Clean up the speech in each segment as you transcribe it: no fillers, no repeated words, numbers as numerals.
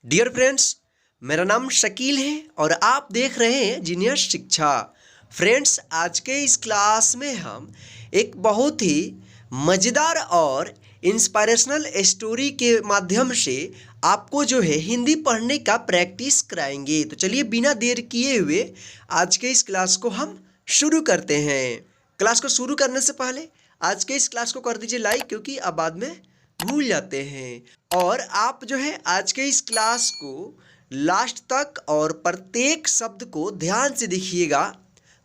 Dear friends, मेरा नाम शकील है और आप देख रहे हैं जीनियस शिक्षा। फ्रेंड्स, आज के इस क्लास में हम एक बहुत ही मज़ेदार और इंस्पिरेशनल स्टोरी के माध्यम से आपको जो है हिंदी पढ़ने का प्रैक्टिस कराएंगे। तो चलिए बिना देर किए हुए आज के इस क्लास को हम शुरू करते हैं। क्लास को शुरू करने से पहले आज के इस क्लास को कर दीजिए लाइक, क्योंकि अब बाद में भूल जाते हैं। और आप जो है आज के इस क्लास को लास्ट तक और प्रत्येक शब्द को ध्यान से देखिएगा,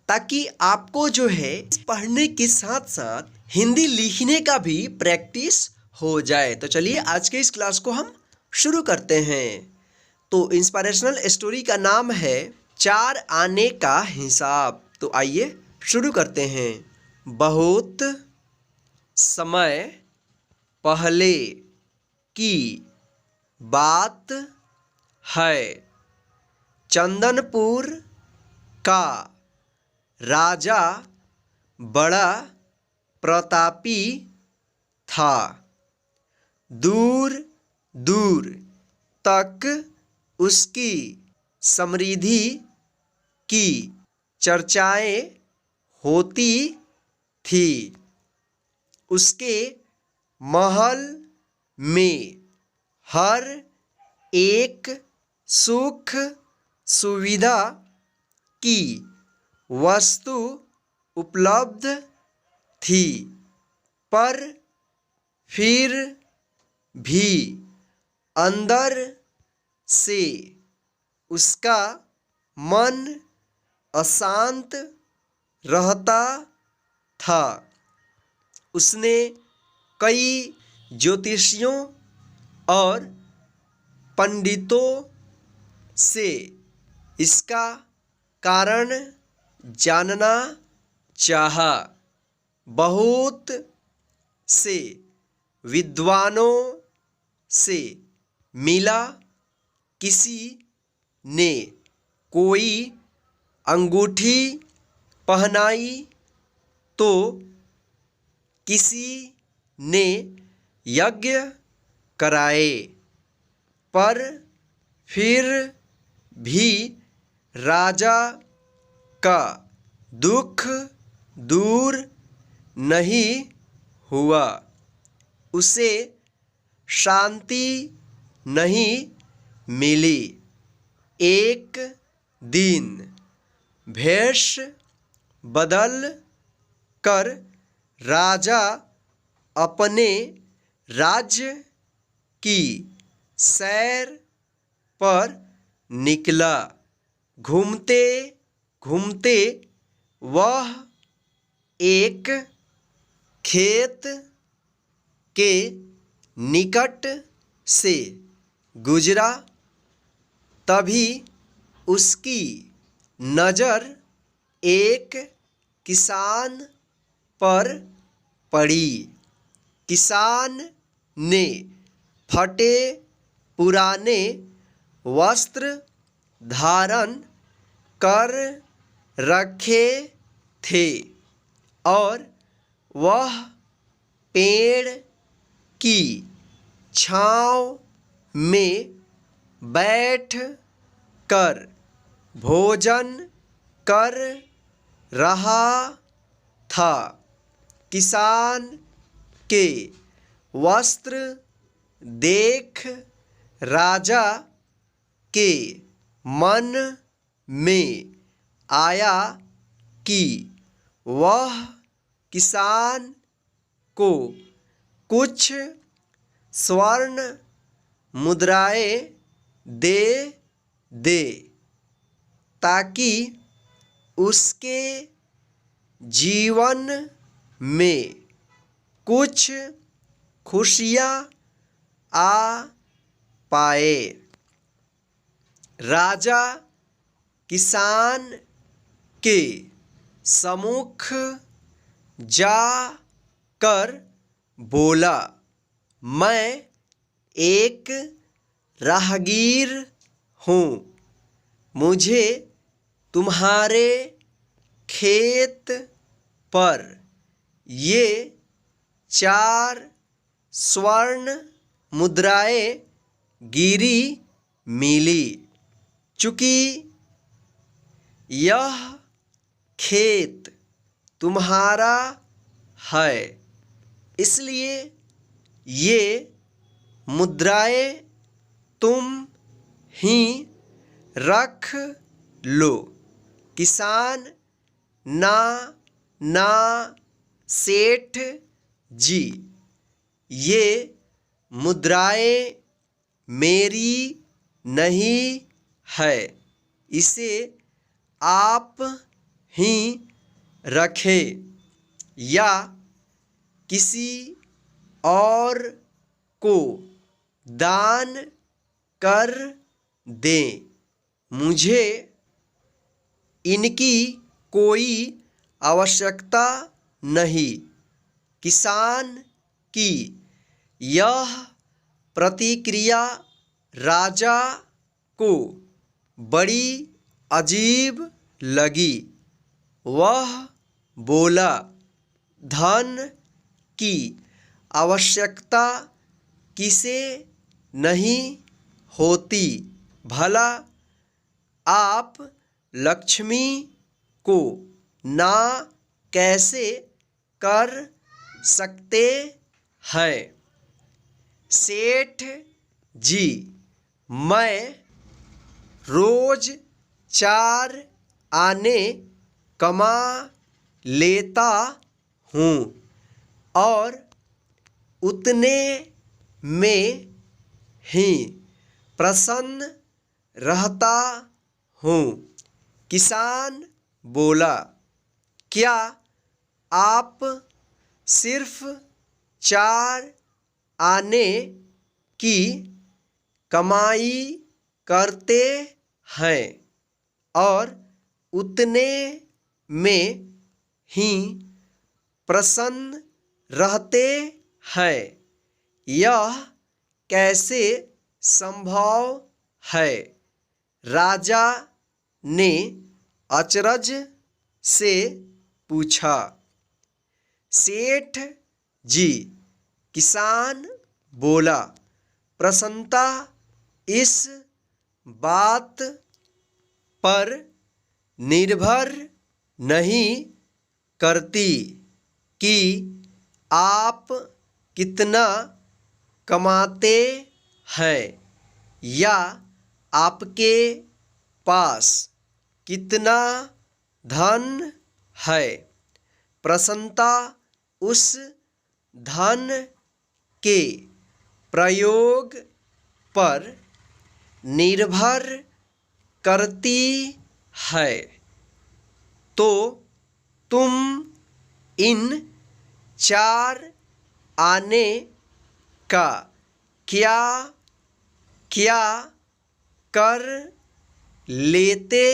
ताकि आपको जो है पढ़ने के साथ साथ हिंदी लिखने का भी प्रैक्टिस हो जाए। तो चलिए आज के इस क्लास को हम शुरू करते हैं। तो इंस्पिरेशनल स्टोरी का नाम है 4 आने का हिसाब। तो आइए शुरू करते हैं। बहुत समय पहले की बात है, चंदनपुर का राजा बड़ा प्रतापी था। दूर दूर तक उसकी समृद्धि की चर्चाएं होती थी। उसके महल में हर एक सुख सुविधा की वस्तु उपलब्ध थी, पर फिर भी अंदर से उसका मन अशांत रहता था। उसने कई ज्योतिषियों और पंडितों से इसका कारण जानना चाहा। बहुत से विद्वानों से मिला। किसी ने कोई अंगूठी पहनाई तो किसी ने यज्ञ कराए, पर फिर भी राजा का दुख दूर नहीं हुआ। उसे शांति नहीं मिली। एक दिन भेष बदल कर राजा अपने राज्य की सैर पर निकला। घूमते घूमते वह एक खेत के निकट से गुजरा। तभी उसकी नज़र एक किसान पर पड़ी। किसान ने फटे पुराने वस्त्र धारण कर रखे थे और वह पेड़ की छांव में बैठ कर भोजन कर रहा था। किसान के वस्त्र देख राजा के मन में आया कि वह किसान को कुछ स्वर्ण मुद्राएं दे, ताकि उसके जीवन में कुछ खुशियाँ आ पाए। राजा किसान के सम्मुख जा कर बोला, मैं एक राहगीर हूँ। मुझे तुम्हारे खेत पर ये 4 स्वर्ण मुद्राएं गिरी मिली। चूँकि यह खेत तुम्हारा है, इसलिए ये मुद्राएं तुम ही रख लो। किसान: ना ना सेठ जी, ये मुद्राएं मेरी नहीं है, इसे आप ही रखें या किसी और को दान कर दें। मुझे इनकी कोई आवश्यकता नहीं। किसान की यह प्रतिक्रिया राजा को बड़ी अजीब लगी। वह बोला, धन की आवश्यकता किसे नहीं होती? भला आप लक्ष्मी को ना कैसे कर सकते हैं? सेठ जी: मैं रोज 4 आने कमा लेता हूँ और उतने में ही प्रसन्न रहता हूँ। किसान बोला, क्या आप सिर्फ 4 आने की कमाई करते हैं और उतने में ही प्रसन्न रहते हैं? यह कैसे संभव है? राजा ने अचरज से पूछा। सेठ जी: किसान बोला, प्रसन्नता इस बात पर निर्भर नहीं करती कि आप कितना कमाते हैं या आपके पास कितना धन है। प्रसन्नता उस धन के प्रयोग पर निर्भर करती है। तो तुम इन 4 आने का क्या क्या कर लेते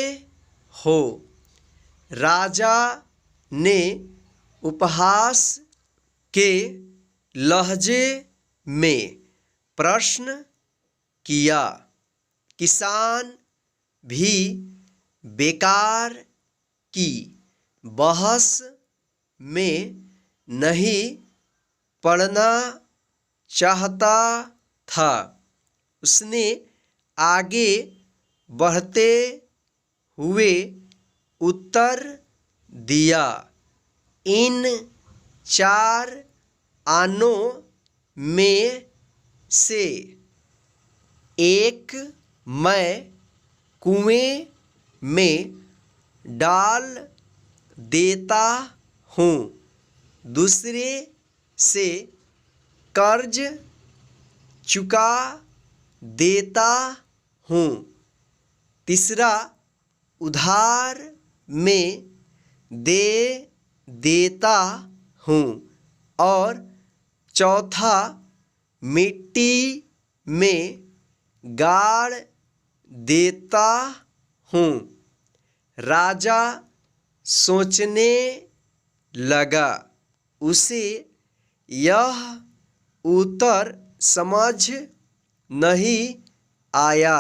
हो? राजा ने उपहास के लहजे में प्रश्न किया। किसान भी बेकार की बहस में नहीं पड़ना चाहता था। उसने आगे बढ़ते हुए उत्तर दिया, इन 4 आनों में से एक मैं कुएं में डाल देता हूँ, दूसरे से कर्ज चुका देता हूँ, तीसरा उधार में दे देता हूँ और चौथा मिट्टी में गाड़ देता हूँ। राजा सोचने लगा। उसे यह उत्तर समझ नहीं आया।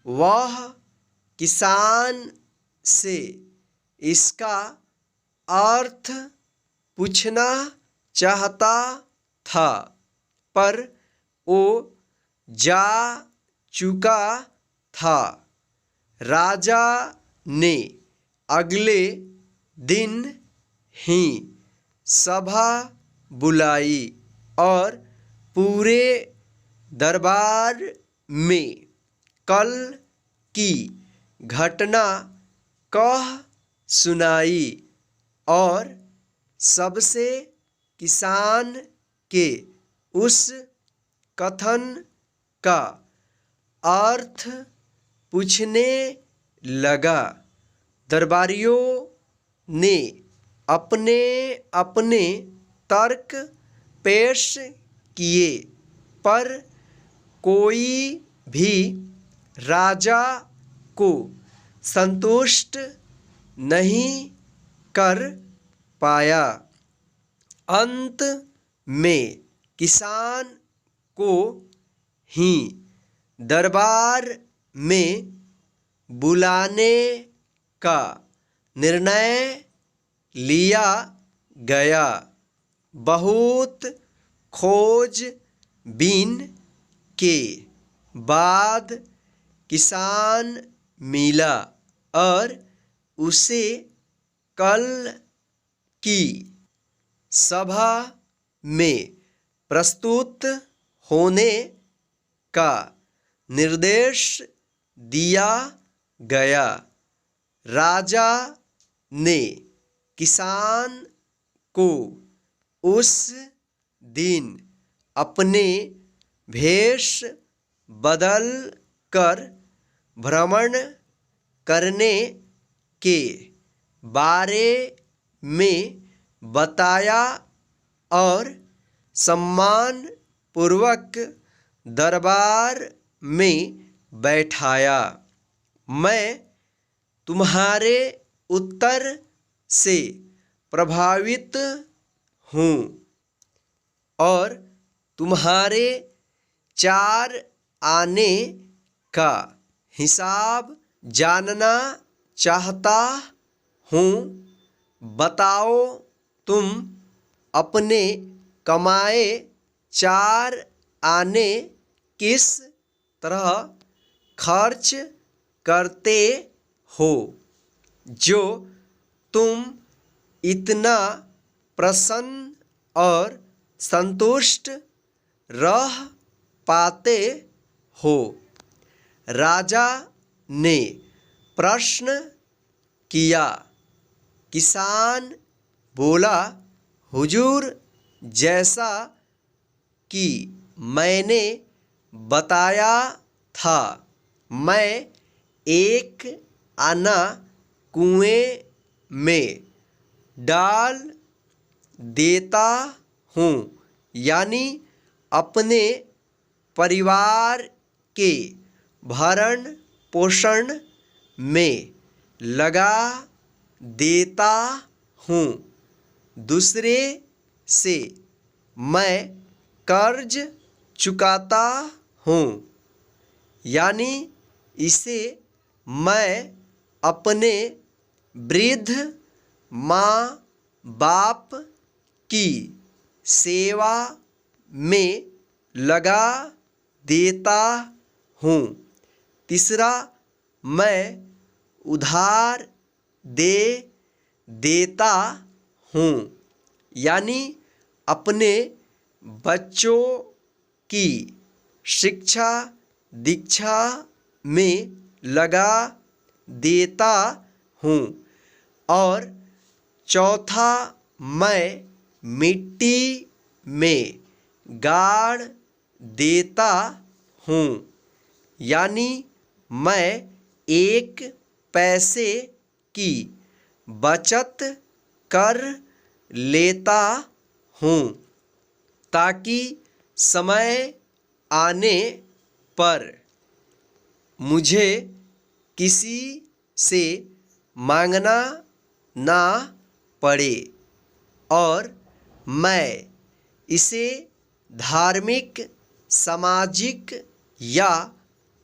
वह किसान से इसका अर्थ पूछना चाहता था, पर वो जा चुका था। राजा ने अगले दिन ही सभा बुलाई और पूरे दरबार में कल की घटना कह सुनाई और सबसे किसान के उस कथन का अर्थ पूछने लगा। दरबारियों ने अपने अपने तर्क पेश किए पर कोई भी राजा को संतुष्ट नहीं कर पाया। अंत में किसान को ही दरबार में बुलाने का निर्णय लिया गया। बहुत खोजबीन के बाद किसान मिला और उसे कल की सभा में प्रस्तुत होने का निर्देश दिया गया। राजा ने किसान को उस दिन अपने भेष बदल कर भ्रमण करने के बारे में बताया और सम्मान पूर्वक दरबार में बैठाया। मैं तुम्हारे उत्तर से प्रभावित हूँ और तुम्हारे 4 आने का हिसाब जानना चाहता हूँ। बताओ तुम अपने कमाए 4 आने किस तरह खर्च करते हो जो तुम इतना प्रसन्न और संतुष्ट रह पाते हो। राजा ने प्रश्न किया। किसान बोला, हुजूर, जैसा कि मैंने बताया था, मैं 1 आना कुएं में डाल देता हूँ, यानी अपने परिवार के भरण पोषण में लगा देता हूँ। दूसरे से मैं कर्ज चुकाता हूँ, यानी इसे मैं अपने वृद्ध माँ बाप की सेवा में लगा देता हूँ। तीसरा, मैं उधार दे देता हूँ, यानी अपने बच्चों की शिक्षा दीक्षा में लगा देता हूँ। और चौथा, मैं मिट्टी में गाड़ देता हूँ, यानी मैं 1 पैसे की बचत कर लेता हूँ ताकि समय आने पर मुझे किसी से मांगना ना पड़े। और मैं इसे धार्मिक, सामाजिक या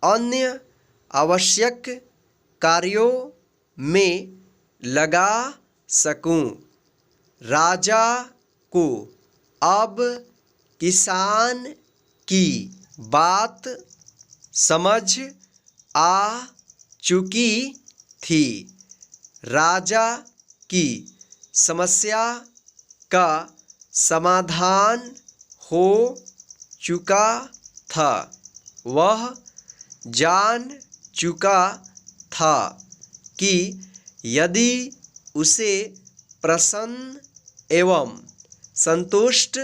अन्य आवश्यक कार्यों में लगा सकूं। राजा को अब किसान की बात समझ आ चुकी थी। राजा की समस्या का समाधान हो चुका था। वह जान चुका था कि यदि उसे प्रसन्न एवं संतुष्ट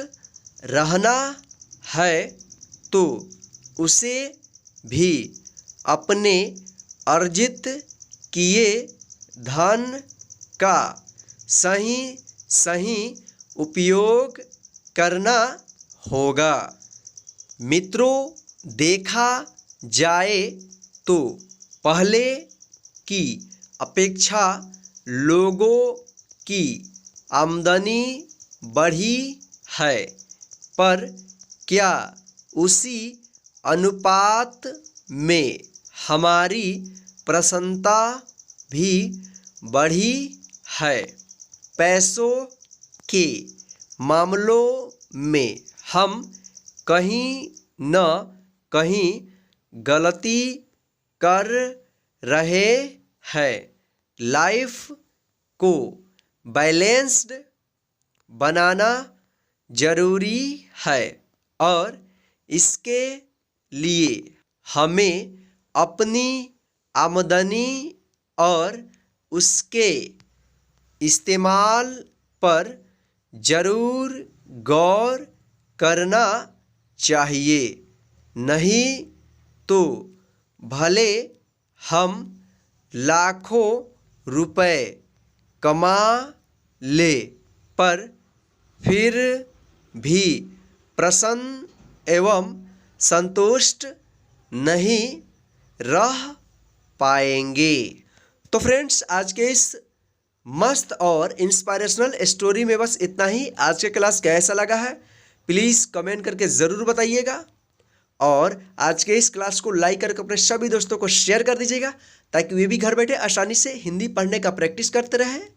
रहना है तो उसे भी अपने अर्जित किए धन का सही सही उपयोग करना होगा। मित्रों, देखा जाए तो पहले की अपेक्षा लोगों की आमदनी बढ़ी है, पर क्या उसी अनुपात में हमारी प्रसन्नता भी बढ़ी है? पैसों के मामलों में हम कहीं न कहीं गलती कर रहे हैं। लाइफ को बैलेंस्ड बनाना जरूरी है और इसके लिए हमें अपनी आमदनी और उसके इस्तेमाल पर जरूर गौर करना चाहिए। नहीं तो भले हम लाखों रुपए कमा ले, पर फिर भी प्रसन्न एवं संतुष्ट नहीं रह पाएंगे। तो फ्रेंड्स, आज के इस मस्त और इंस्पायरेशनल स्टोरी में बस इतना ही। आज का क्लास कैसा लगा है प्लीज़ कमेंट करके ज़रूर बताइएगा, और आज के इस क्लास को लाइक करके अपने सभी दोस्तों को शेयर कर दीजिएगा, ताकि वे भी घर बैठे आसानी से हिंदी पढ़ने का प्रैक्टिस करते रहें।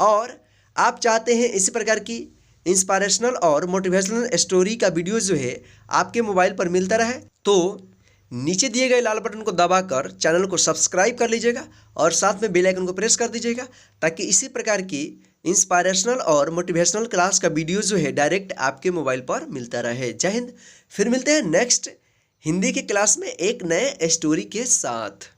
और आप चाहते हैं इसी प्रकार की इंस्पायरेशनल और मोटिवेशनल स्टोरी का वीडियो जो है आपके मोबाइल पर मिलता रहे, तो नीचे दिए गए लाल बटन को दबाकर चैनल को सब्सक्राइब कर लीजिएगा और साथ में बेल आइकन को प्रेस कर दीजिएगा, ताकि इसी प्रकार की इंस्पायरेशनल और मोटिवेशनल क्लास का वीडियो जो है डायरेक्ट आपके मोबाइल पर मिलता रहे। जय हिंद। फिर मिलते हैं नेक्स्ट हिंदी की क्लास में एक नए स्टोरी के साथ।